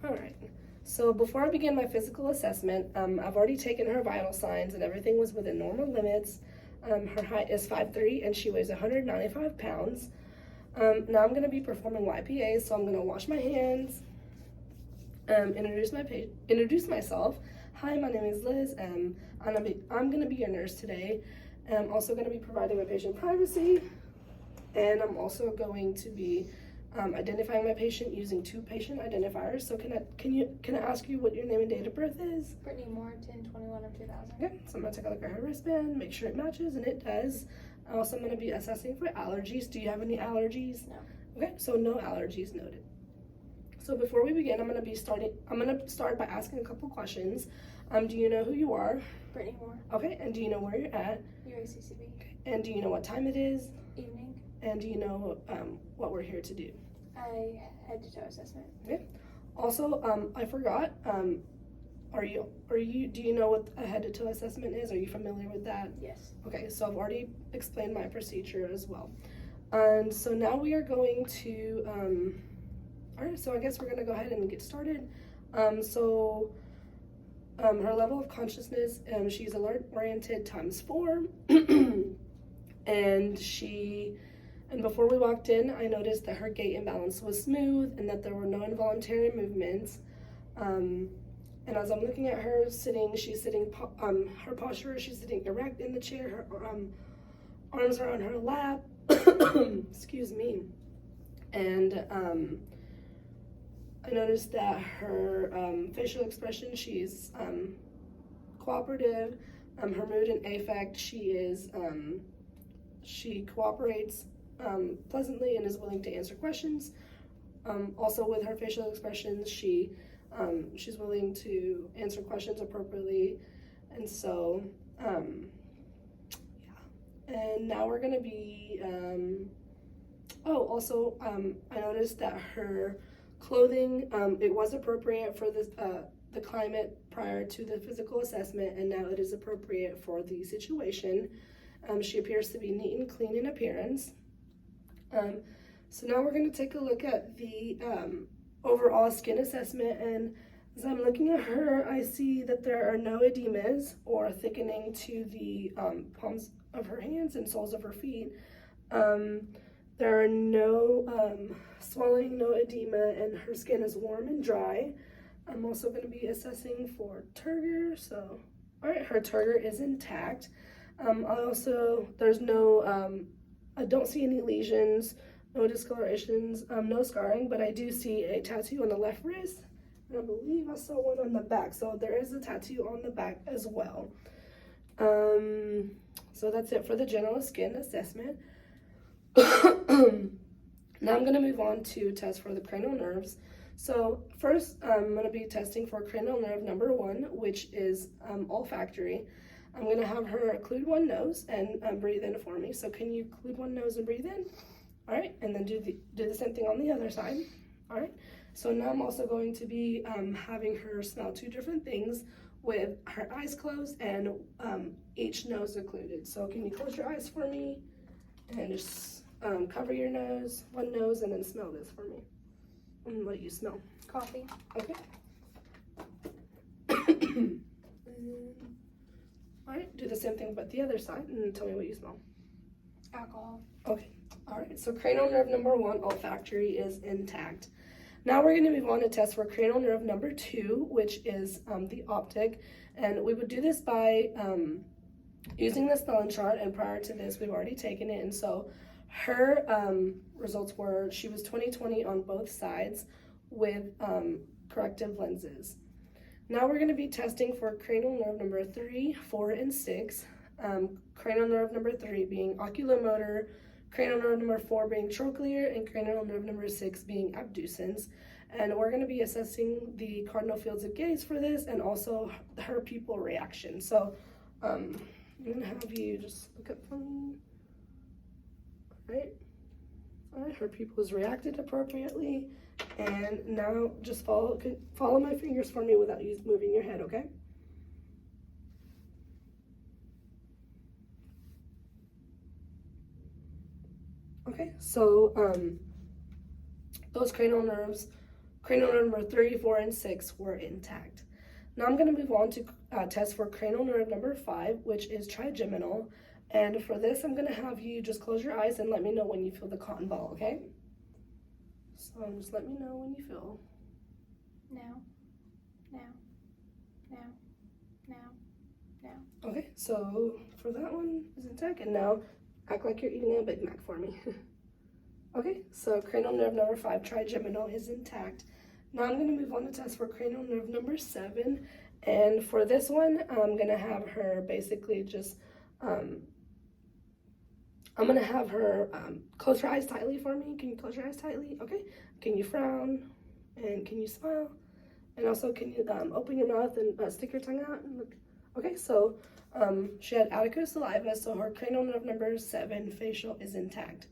All right. So before I begin my physical assessment, I've already taken her vital signs and everything was within normal limits. Her height is 5'3" and she weighs 195 pounds. Now I'm going to be performing YPA, so I'm going to wash my hands, introduce myself. Hi, my name is Liz. I'm going to be your nurse today. I'm also going to be providing my patient privacy, and I'm also going to be identifying my patient using 2 patient identifiers. So can I ask you what your name and date of birth is? Brittany Moore, 10/21 of 2000. Okay, so I'm gonna take a look at her wristband, make sure it matches, and it does. Also, I'm gonna be assessing for allergies. Do you have any allergies? No. Okay, so no allergies noted. So before we begin, I'm gonna start by asking a couple questions. Do you know who you are? Brittany Moore, Okay, and do you know where you're at? UACCB. Okay, and do you know what time it is? Evening. And do you know what we're here to do? I head to toe assessment. Okay. Also, I forgot. Do you know what a head to toe assessment is? Are you familiar with that? Yes. Okay, so I've already explained my procedure as well. And so now we are going to, all right, so I guess we're gonna go ahead and get started. Her level of consciousness, she's alert oriented ×4. And before we walked in, I noticed that her gait and balance was smooth and that there were no involuntary movements. And as I'm looking at her sitting, her posture, she's sitting erect in the chair, her arms are on her lap, excuse me. And I noticed that her facial expression, she's cooperative. Her mood and affect, she cooperates pleasantly and is willing to answer questions. Also with her facial expressions, she's willing to answer questions appropriately. And so, yeah. And now we're gonna be, I noticed that her clothing, it was appropriate for the climate prior to the physical assessment, and now it is appropriate for the situation. She appears to be neat and clean in appearance. So now we're going to take a look at the overall skin assessment, and as I'm looking at her, I see that there are no edemas or thickening to the palms of her hands and soles of her feet. There are no swelling, no edema, and her skin is warm and dry. I'm also going to be assessing for turgor. So, all right, her turgor is intact. There's no, I don't see any lesions, no discolorations, no scarring, but I do see a tattoo on the left wrist, and I believe I saw one on the back, so there is a tattoo on the back as well. So that's it for the general skin assessment. Now I'm going to move on to test for the cranial nerves. So first, I'm going to be testing for cranial nerve number 1, which is olfactory. I'm going to have her occlude one nose and breathe in for me. So can you occlude one nose and breathe in? All right, and then do the same thing on the other side. All right, so now I'm also going to be having her smell 2 different things with her eyes closed and each nose occluded. So can you close your eyes for me and just cover your nose, one nose, and then smell this for me. And what you smell? Coffee. Okay. All right, do the same thing but the other side and tell me what you smell. Alcohol. Okay, all right, so cranial nerve number 1, olfactory, is intact. Now we're gonna move on to test for cranial nerve number 2, which is the optic. And we would do this by using the Snellen chart, and prior to this, we've already taken it. And so her results were, she was 20/20 on both sides with corrective lenses. Now we're going to be testing for cranial nerve number 3, 4, and 6. Cranial nerve number 3 being oculomotor, cranial nerve number 4 being trochlear, and cranial nerve number 6 being abducens. And we're going to be assessing the cardinal fields of gaze for this, and also her pupil reaction. So I'm going to have you just look up for me. All right, her pupils reacted appropriately. And now just follow my fingers for me without you moving your head, okay? Okay, so those cranial nerves cranial nerve number 3, 4, and 6 were intact. Now I'm going to move on to test for cranial nerve number 5, which is trigeminal. And for this, I'm going to have you just close your eyes and let me know when you feel the cotton ball, okay? So just let me know when you feel. Now. Now. Now. Now. Now. Okay, so for that one is intact, and now act like you're eating a Big Mac for me. Okay, so cranial nerve number 5, trigeminal, is intact. Now I'm going to move on to test for cranial nerve number 7, and for this one, I'm going to have her basically just, I'm going to have her close her eyes tightly for me. Can you close your eyes tightly? Okay. Can you frown? And can you smile? And also, can you open your mouth and stick your tongue out? And look. Okay, so she had adequate saliva, so her cranial nerve number 7 facial is intact.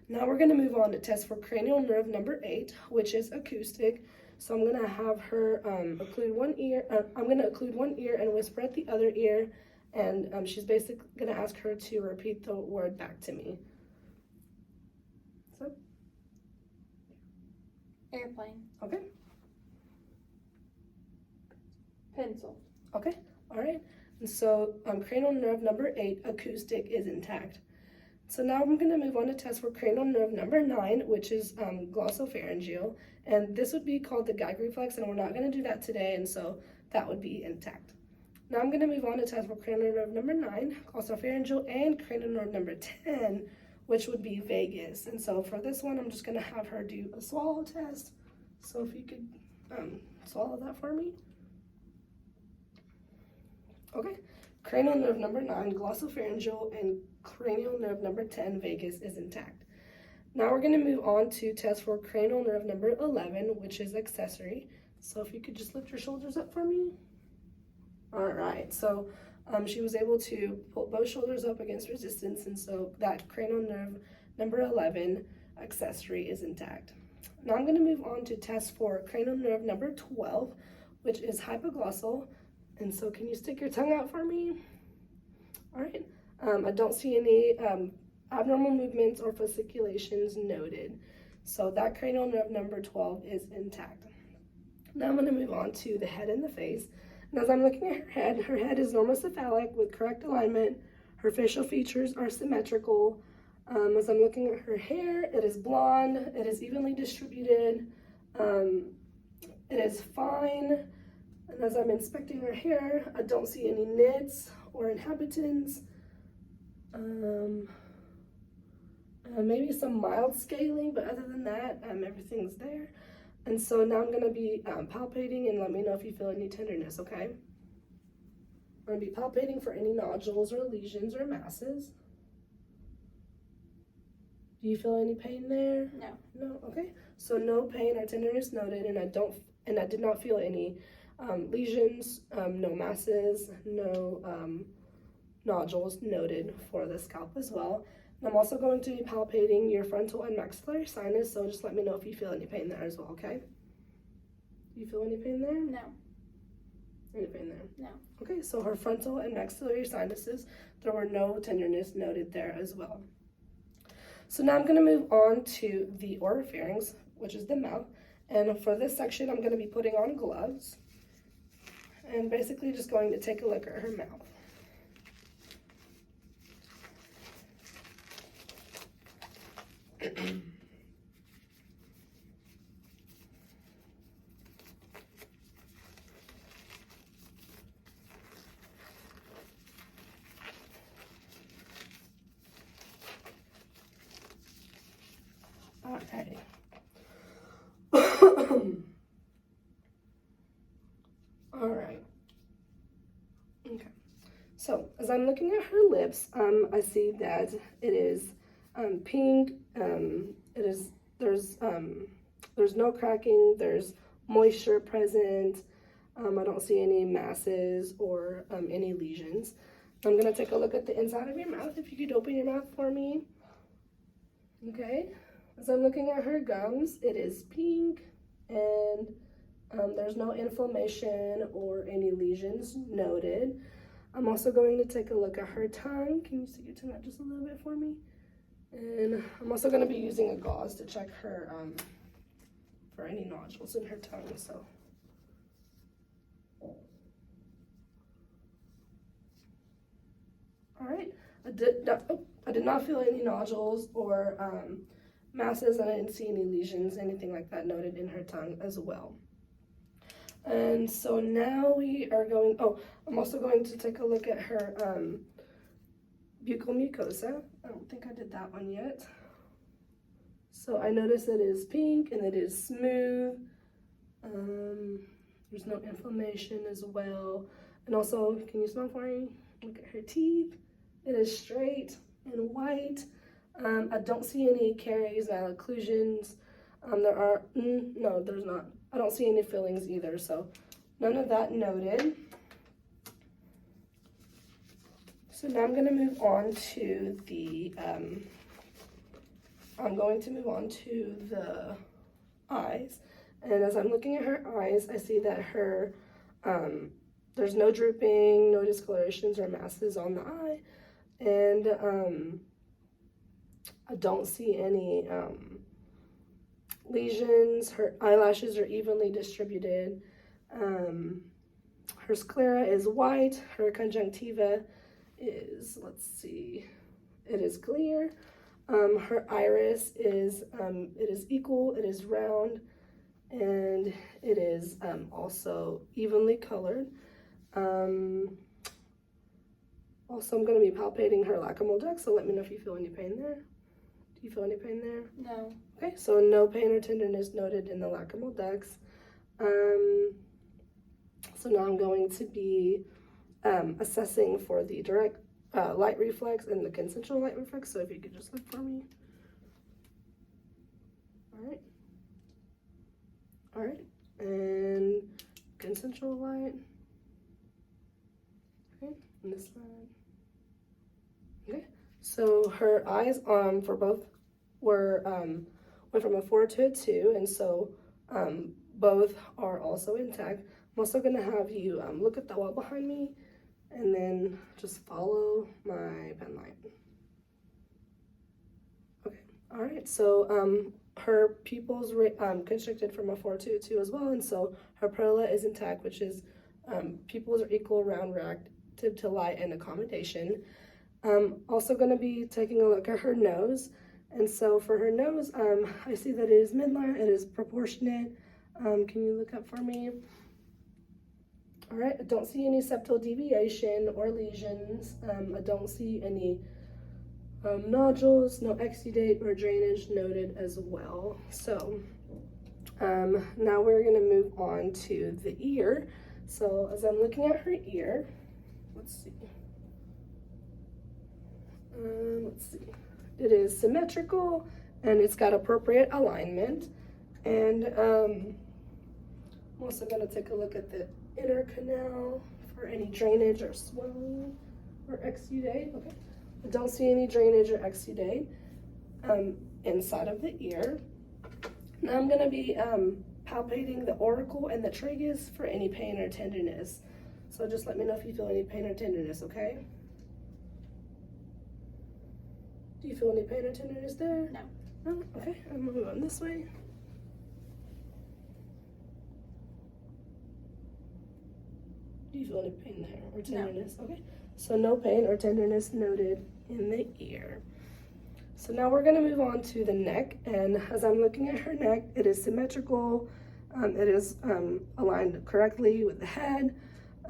Now we're going to move on to test for cranial nerve number 8, which is acoustic. So I'm going to have her occlude one ear. I'm going to occlude one ear and whisper at the other ear. And she's basically going to ask her to repeat the word back to me. So. Airplane. Okay. Pencil. Okay. All right. And so cranial nerve number 8, acoustic, is intact. So now I'm going to move on to test for cranial nerve number 9, which is glossopharyngeal. And this would be called the gag reflex, and we're not going to do that today, and so that would be intact. Now I'm going to move on to test for cranial nerve number 9, glossopharyngeal, and cranial nerve number 10, which would be vagus. And so for this one, I'm just going to have her do a swallow test. So if you could swallow that for me. Okay. Cranial nerve number 9, glossopharyngeal, and cranial nerve number 10, vagus, is intact. Now we're going to move on to test for cranial nerve number 11, which is accessory. So if you could just lift your shoulders up for me. All right, so she was able to pull both shoulders up against resistance, and so that cranial nerve number 11, accessory, is intact. Now I'm going to move on to test for cranial nerve number 12, which is hypoglossal. And so can you stick your tongue out for me? All right. I don't see any abnormal movements or fasciculations noted. So that cranial nerve number 12 is intact. Now I'm going to move on to the head and the face. And as I'm looking at her head is normocephalic with correct alignment. Her facial features are symmetrical. As I'm looking at her hair, it is blonde. It is evenly distributed. It is fine. And as I'm inspecting her hair, I don't see any nits or inhabitants. Maybe some mild scaling, but other than that, everything's there. And so now I'm going to be palpating, and let me know if you feel any tenderness, okay? I'm going to be palpating for any nodules or lesions or masses. Do you feel any pain there? No. No? Okay. So no pain or tenderness noted, and I did not feel any lesions, no masses, no nodules noted for the scalp as well. And I'm also going to be palpating your frontal and maxillary sinus, so just let me know if you feel any pain there as well, okay? Do you feel any pain there? No. Any pain there? No. Okay, so her frontal and maxillary sinuses, there were no tenderness noted there as well. So now I'm going to move on to the oropharynx, which is the mouth. And for this section, I'm going to be putting on gloves and basically just going to take a look at her mouth. Okay. All right. Okay. So as I'm looking at her lips, I see that it is pink. There's no cracking. There's moisture present. I don't see any masses or any lesions. I'm gonna take a look at the inside of your mouth. If you could open your mouth for me. Okay. As I'm looking at her gums, it is pink, and there's no inflammation or any lesions noted. I'm also going to take a look at her tongue. Can you stick your tongue out just a little bit for me? And I'm also going to be using a gauze to check her for any nodules in her tongue, so. All right, I did not feel any nodules or masses, and I didn't see any lesions, anything like that noted in her tongue as well. And so now we are going, I'm also going to take a look at her buccal mucosa. I don't think I did that one yet. So I notice it is pink and it is smooth. There's no inflammation as well. And also, can you smell for me? Look at her teeth. It is straight and white. I don't see any caries, malocclusions. No, there's not. I don't see any fillings either, so none of that noted. So now I'm going to move on to the eyes. And as I'm looking at her eyes, I see that her there's no drooping, no discolorations or masses on the eye, and I don't see any lesions. Her eyelashes are evenly distributed. Her sclera is white. Her conjunctiva is, it is clear. Her iris is, it is equal, it is round, and it is also evenly colored. Also, I'm going to be palpating her lacrimal duct, so let me know if you feel any pain there. Do you feel any pain there? No. Okay, so no pain or tenderness noted in the lacrimal ducts. So now I'm going to be assessing for the direct light reflex and the consensual light reflex, so if you could just look for me. All right, and consensual light. Okay, on this side. Okay, so her eyes for both were went from a 4 to a 2, and so both are also intact. I'm also going to have you look at the wall behind me and then just follow my pen light. Okay, all right, so her pupils constricted from a 4 to a 2 as well, and so her perola is intact, which is pupils are equal, round, reactive to light and accommodation. Also going to be taking a look at her nose, and so for her nose, I see that it is midline, it is proportionate. Can you look up for me? All right, I don't see any septal deviation or lesions. I don't see any nodules, no exudate or drainage noted as well. So now we're going to move on to the ear. So as I'm looking at her ear, let's see. It is symmetrical and it's got appropriate alignment. And I'm also going to take a look at the inner canal for any drainage or swelling or exudate. Okay, I don't see any drainage or exudate inside of the ear. Now I'm going to be palpating the auricle and the tragus for any pain or tenderness. So just let me know if you feel any pain or tenderness, okay? Do you feel any pain or tenderness there? No. No? Okay, I'm going to move on this way. Do you feel any pain there or tenderness? No. Okay, so no pain or tenderness noted in the ear. So now we're going to move on to the neck, and as I'm looking at her neck, it is symmetrical. It is aligned correctly with the head.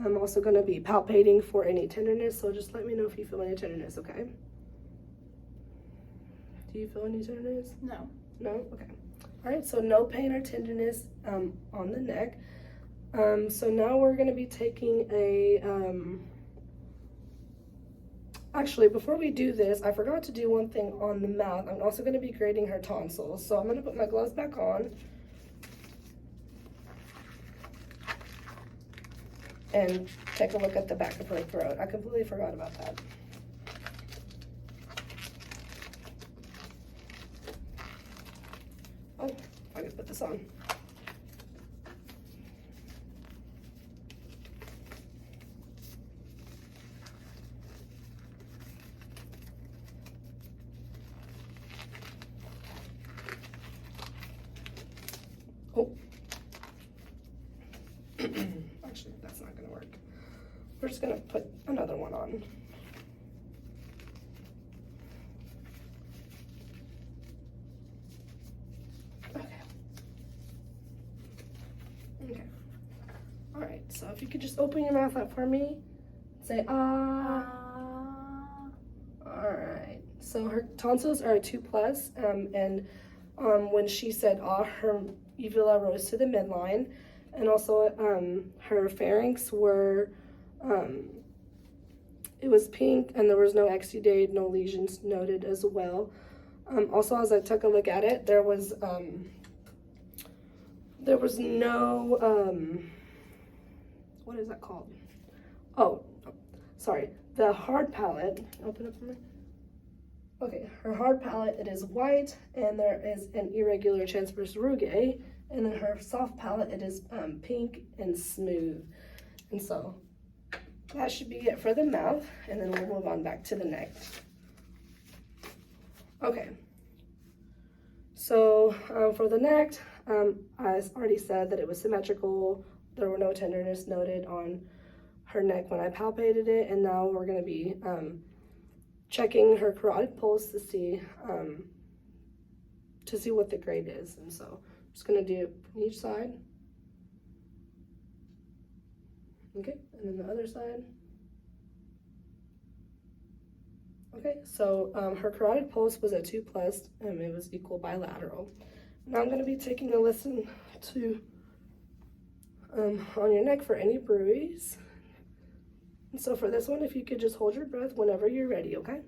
I'm also going to be palpating for any tenderness, so just let me know if you feel any tenderness, okay? Do you feel any tenderness? No. No? Okay. All right, so no pain or tenderness on the neck. So now we're going to be taking a, actually before we do this, I forgot to do one thing on the mouth. I'm also going to be grading her tonsils. So I'm going to put my gloves back on and take a look at the back of her throat. I completely forgot about that. Oh, I can put this on. Oh, we're just gonna put another one on. Okay. All right, so if you could just open your mouth up for me, say ah. All right, so her tonsils are a 2+, and when she said ah, her uvula rose to the midline, and also her pharynx were, it was pink, and there was no exudate, no lesions noted as well. Also, as I took a look at it, there was no, what is that called? Oh, sorry, the hard palate, open up for me. Okay, her hard palate, it is white, and there is an irregular transverse rugae, and then her soft palate, it is pink and smooth. And so that should be it for the mouth, and then we'll move on back to the neck. Okay, so for the neck, I already said that it was symmetrical. There were no tenderness noted on her neck when I palpated it, and now we're going to be checking her carotid pulse to see what the grade is. And so I'm just going to do it from each side. Okay, and then the other side. Okay, so her carotid pulse was a 2+, and it was equal bilateral. Now I'm going to be taking a listen to on your neck for any bruise. And so for this one, if you could just hold your breath whenever you're ready, okay?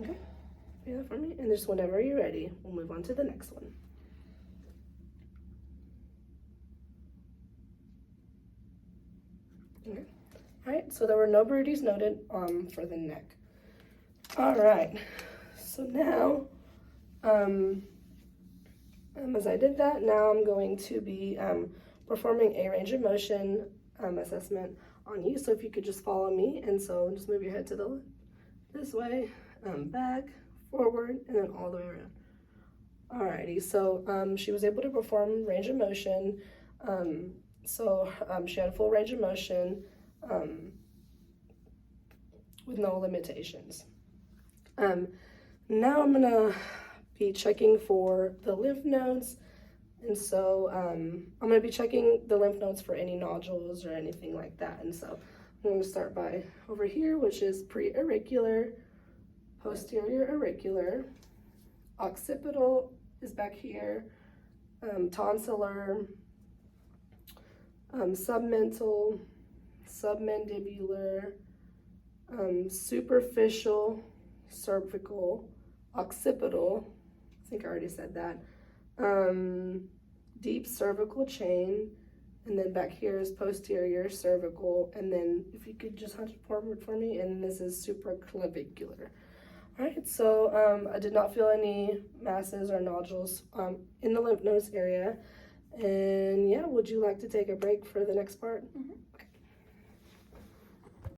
Okay, do that for me, and just whenever you're ready, we'll move on to the next one. Okay. All right, so there were no bruises noted for the neck. All right, so now, as I did that, now I'm going to be performing a range of motion assessment on you. So if you could just follow me, and so just move your head to the left, this way, back, forward, and then all the way around. Alrighty, so she was able to perform range of motion. She had full range of motion with no limitations. Now I'm gonna be checking for the lymph nodes, and so I'm gonna be checking the lymph nodes for any nodules or anything like that. And so I'm gonna start by over here, which is pre-auricular, posterior auricular, occipital is back here, tonsillar, submental, submandibular, superficial, cervical, occipital, I think I already said that, deep cervical chain, and then back here is posterior cervical, and then if you could just hunch it forward for me, and this is supraclavicular. All right, so I did not feel any masses or nodules in the lymph nodes area. And yeah, would you like to take a break for the next part? Mm-hmm.